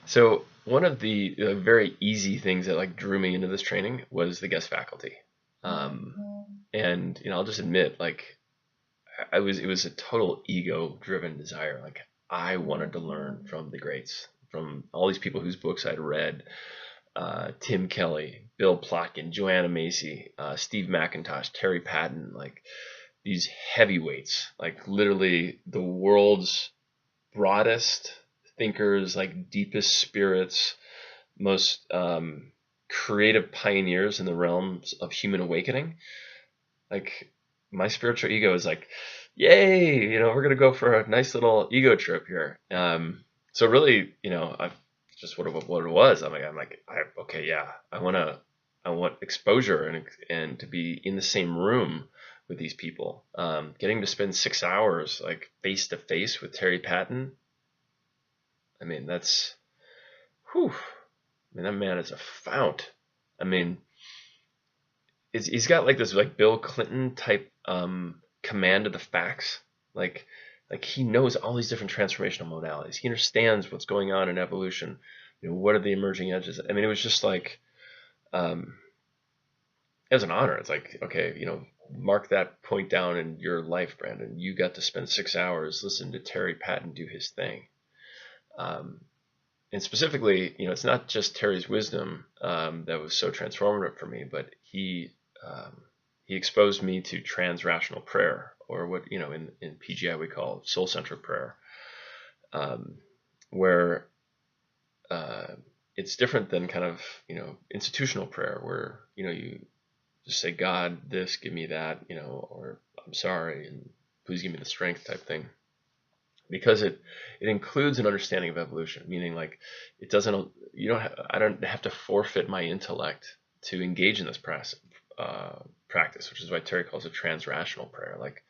So one of the very easy things that like drew me into this training was the guest faculty. And I'll just admit, like it was a total ego-driven desire. Like I wanted to learn from the greats, from all these people whose books I'd read, Tim Kelly, Bill Plotkin, Joanna Macy, Steve McIntosh, Terry Patton, like these heavyweights, like literally the world's broadest thinkers, like deepest spirits, most creative pioneers in the realms of human awakening. Like my spiritual ego is like, yay, we're gonna go for a nice little ego trip here. So really, I just what it was. Okay, yeah, I want exposure and to be in the same room with these people. Getting to spend 6 hours like face to face with Terry Patton. I mean, that's whew. I mean, that man is a fount. I mean, he's got like this like Bill Clinton type command of the facts. Like like he knows all these different transformational modalities. He understands what's going on in evolution. What are the emerging edges? I mean, it was just like um, it was an honor. It's like, okay, mark that point down in your life, Brandon. You got to spend 6 hours listening to Terry Patton do his thing. Um, and specifically, it's not just Terry's wisdom that was so transformative for me, but um, he exposed me to trans-rational prayer, or what in PGI we call soul-centered prayer, um, where uh, it's different than kind of institutional prayer, where you just say, God, this, give me that, or I'm sorry and please give me the strength type thing, because it includes an understanding of evolution, meaning like it doesn't I don't have to forfeit my intellect to engage in this practice, which is why Terry calls it trans-rational prayer. Like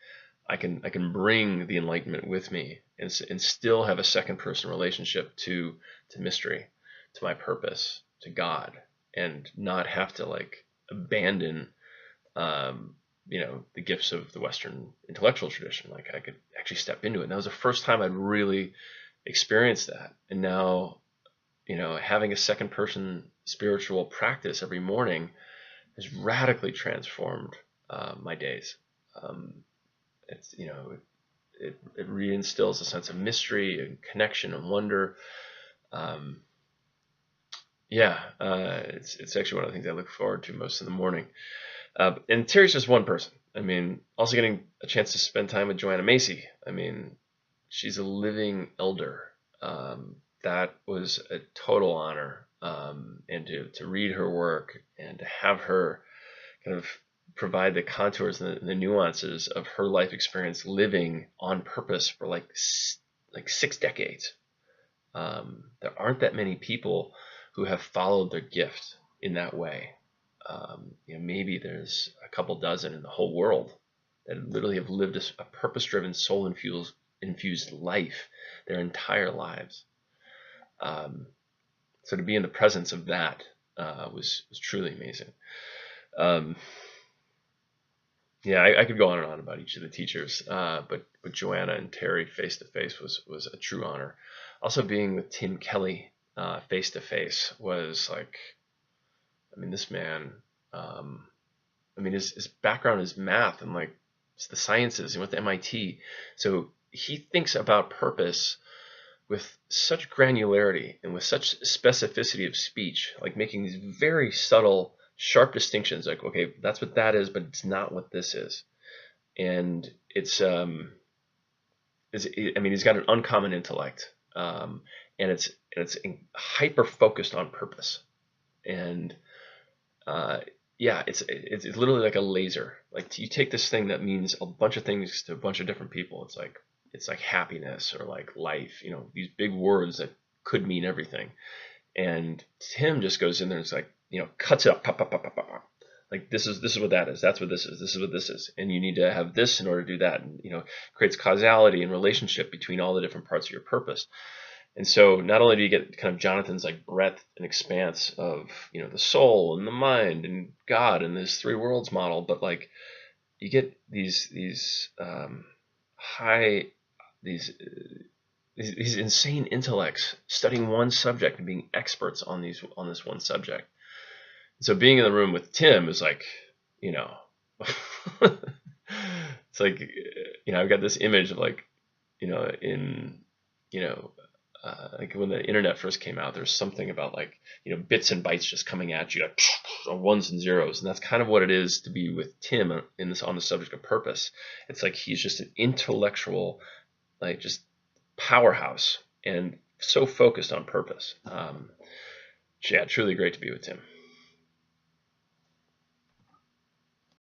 I can bring the enlightenment with me and still have a second person relationship to mystery, to my purpose, to God, and not have to like abandon um, the gifts of the Western intellectual tradition. Like I could actually step into it. And that was the first time I'd really experienced that. And now, having a second person spiritual practice every morning has radically transformed my days. Um, it's, it reinstills a sense of mystery and connection and wonder. Um, yeah, it's actually one of the things I look forward to most in the morning. And Terry's just one person. I mean, also getting a chance to spend time with Joanna Macy. I mean, she's a living elder. That was a total honor. And to read her work and to have her kind of provide the contours and the nuances of her life experience living on purpose for like 6 decades. There aren't that many people who have followed their gift in that way. Maybe there's a couple dozen in the whole world that literally have lived a purpose-driven, soul-infused life their entire lives. Um, so to be in the presence of that was truly amazing. Um, yeah, I could go on and on about each of the teachers, but with Joanna and Terry face to face was a true honor. Also, being with Tim Kelly face to face was like, I mean, this man. Um, I mean, his background is math and like it's the sciences. He went to MIT, so he thinks about purpose with such granularity and with such specificity of speech, like making these very subtle, sharp distinctions. Like, okay, that's what that is, but it's not what this is. And I mean, he's got an uncommon intellect, and it's hyper focused on purpose. And uh, yeah, it's literally like a laser. Like you take this thing that means a bunch of things to a bunch of different people. It's like happiness or like life. These big words that could mean everything. And Tim just goes in there and it's like cuts it up, pop, pop, pop, pop, pop, pop. Like this is what that is. That's what this is. This is what this is. And you need to have this in order to do that. And creates causality and relationship between all the different parts of your purpose. And so not only do you get kind of Jonathan's like breadth and expanse of the soul and the mind and God and this three worlds model, but like you get these high these these insane intellects studying one subject and being experts on this one subject. So being in the room with Tim is like, you know, it's like, I've got this image of like, in, like when the internet first came out, there's something about like, bits and bytes just coming at you, like ones and zeros. And that's kind of what it is to be with Tim on the subject of purpose. It's like, he's just an intellectual, like just powerhouse and so focused on purpose. Yeah, truly great to be with Tim.